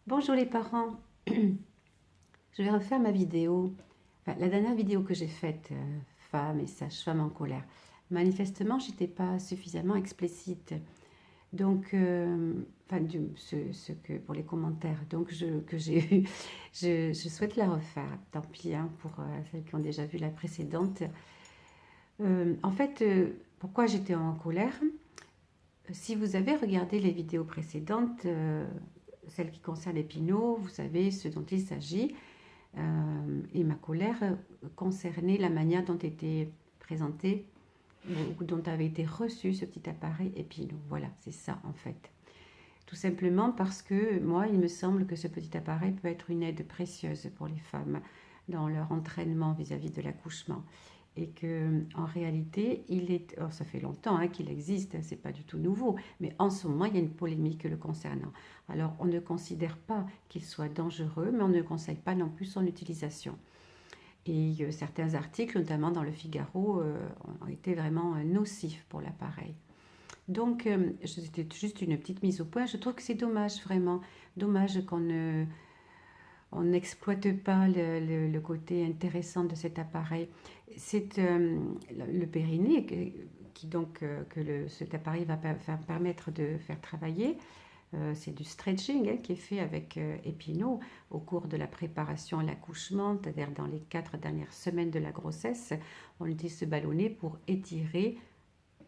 Bonjour les parents, je vais refaire ma vidéo, enfin, la dernière vidéo que j'ai faite, femme et sage-femme en colère. Manifestement, j'étais pas suffisamment explicite, donc, enfin, ce que pour les commentaires, donc que j'ai eu, je souhaite la refaire. Tant pis hein, pour celles qui ont déjà vu la précédente. En fait, pourquoi j'étais en colère? Si vous avez regardé les vidéos précédentes, celles qui concernent les Pinault, vous savez ce dont il s'agit. Et ma colère concernait la manière dont était présenté ou dont avait été reçu ce petit appareil Epino. Voilà, c'est ça en fait. Tout simplement parce que moi, il me semble que ce petit appareil peut être une aide précieuse pour les femmes dans leur entraînement vis-à-vis de l'accouchement. Et que en réalité, il est. Oh, ça fait longtemps hein, qu'il existe, hein, c'est pas du tout nouveau, mais en ce moment, il y a une polémique le concernant. Alors, on ne considère pas qu'il soit dangereux, mais on ne conseille pas non plus son utilisation. Et certains articles, notamment dans le Figaro, ont été vraiment nocifs pour l'appareil. Donc, c'était juste une petite mise au point. Je trouve que c'est dommage, vraiment. Dommage qu'on ne, on n'exploite pas le côté intéressant de cet appareil. C'est le périnée qui donc, cet appareil va permettre de faire travailler. C'est du stretching hein, qui est fait avec Epino au cours de la préparation à l'accouchement, c'est-à-dire dans les 4 dernières semaines de la grossesse. On utilise ce ballonnet pour étirer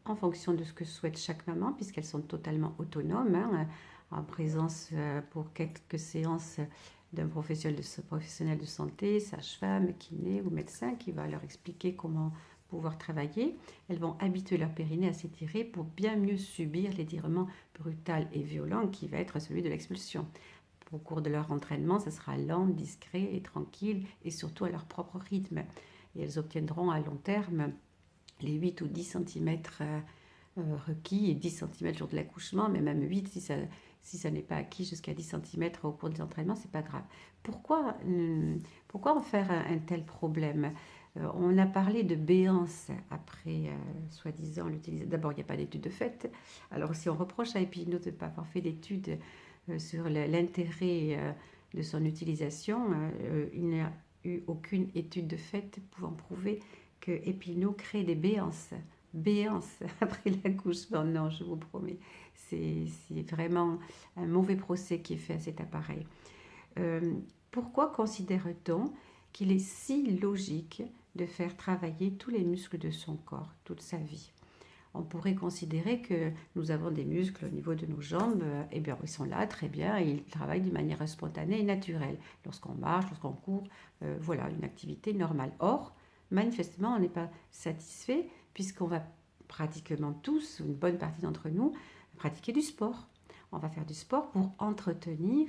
en fonction de ce que souhaite chaque maman, puisqu'elles sont totalement autonomes, hein, en présence pour quelques séances d'un professionnel de santé, sage-femme, kiné ou médecin qui va leur expliquer comment pouvoir travailler. Elles vont habituer leur périnée à s'étirer pour bien mieux subir l'étirement brutal et violent qui va être celui de l'expulsion. Au cours de leur entraînement, ce sera lent, discret et tranquille et surtout à leur propre rythme. Et elles obtiendront à long terme les 8 ou 10 cm requis et 10 cm le jour de l'accouchement, mais même 8 si ça n'est pas acquis jusqu'à 10 cm au cours des entraînements, c'est pas grave. Pourquoi en faire un tel problème? On a parlé de béance après, soi-disant, l'utilisation. D'abord, il n'y a pas d'études de fait. Alors, si on reproche à Epino de ne pas avoir fait d'études sur l'intérêt de son utilisation, il n'y a eu aucune étude de fait pouvant prouver que Epino crée des béances après l'accouchement. Non, je vous promets. C'est vraiment un mauvais procès qui est fait à cet appareil. Euh, Pourquoi considère-t-on qu'il est si logique de faire travailler tous les muscles de son corps toute sa vie? On pourrait considérer que nous avons des muscles au niveau de nos jambes, eh bien ils sont là très bien et ils travaillent d'une manière spontanée et naturelle. Lorsqu'on marche, lorsqu'on court, voilà, une activité normale. Or, manifestement, on n'est pas satisfait puisqu'on va pratiquement tous, une bonne partie d'entre nous, pratiquer du sport. On va faire du sport pour entretenir,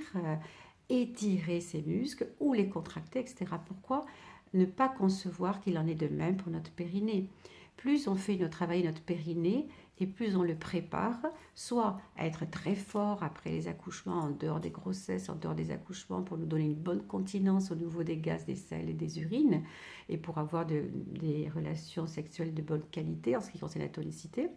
étirer ses muscles ou les contracter, etc. Pourquoi ne pas concevoir qu'il en est de même pour notre périnée? Plus on fait travailler notre périnée et plus on le prépare, soit à être très fort après les accouchements, en dehors des grossesses, en dehors des accouchements, pour nous donner une bonne continence au niveau des gaz, des selles et des urines, et pour avoir des relations sexuelles de bonne qualité en ce qui concerne la tonicité.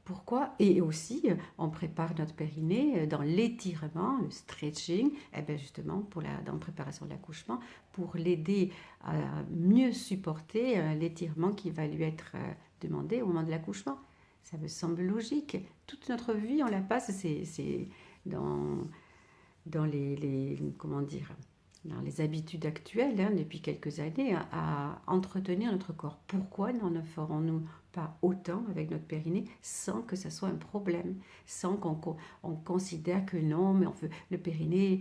Pourquoi? Et aussi, on prépare notre périnée dans l'étirement, le stretching, et bien justement dans la préparation de l'accouchement, pour l'aider à mieux supporter l'étirement qui va lui être demandé au moment de l'accouchement. Ça me semble logique. Toute notre vie, on la passe, c'est dans, comment dire, dans les habitudes actuelles, hein, depuis quelques années, hein, à entretenir notre corps. Pourquoi n'en ferons-nous pas autant avec notre périnée sans que ça soit un problème, sans qu'on considère que non, mais le périnée,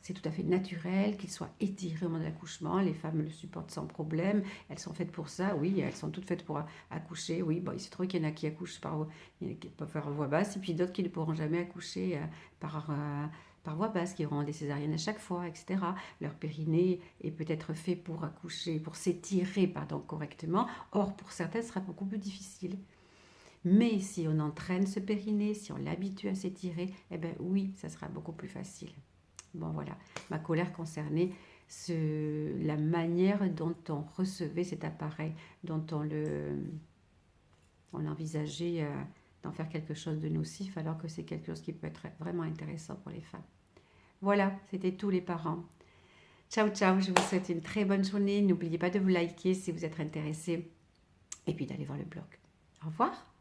c'est tout à fait naturel qu'il soit étiré au moment de l'accouchement, les femmes le supportent sans problème, elles sont faites pour ça, oui, elles sont toutes faites pour accoucher, oui, bon, il se trouve qu'il y en a qui accouchent qui peuvent faire voix basse, et puis d'autres qui ne pourront jamais accoucher par voie basse, qui auront des césariennes à chaque fois, etc. Leur périnée est peut-être fait pour accoucher, pour s'étirer, pardon, correctement. Or, pour certains, ce sera beaucoup plus difficile. Mais si on entraîne ce périnée, si on l'habitue à s'étirer, eh bien oui, ça sera beaucoup plus facile. Bon, voilà. Ma colère concernait la manière dont on recevait cet appareil, dont on l'envisageait d'en faire quelque chose de nocif alors que c'est quelque chose qui peut être vraiment intéressant pour les femmes. Voilà, c'était tous les parents. Ciao, ciao, je vous souhaite une très bonne journée. N'oubliez pas de vous liker si vous êtes intéressé et puis d'aller voir le blog. Au revoir.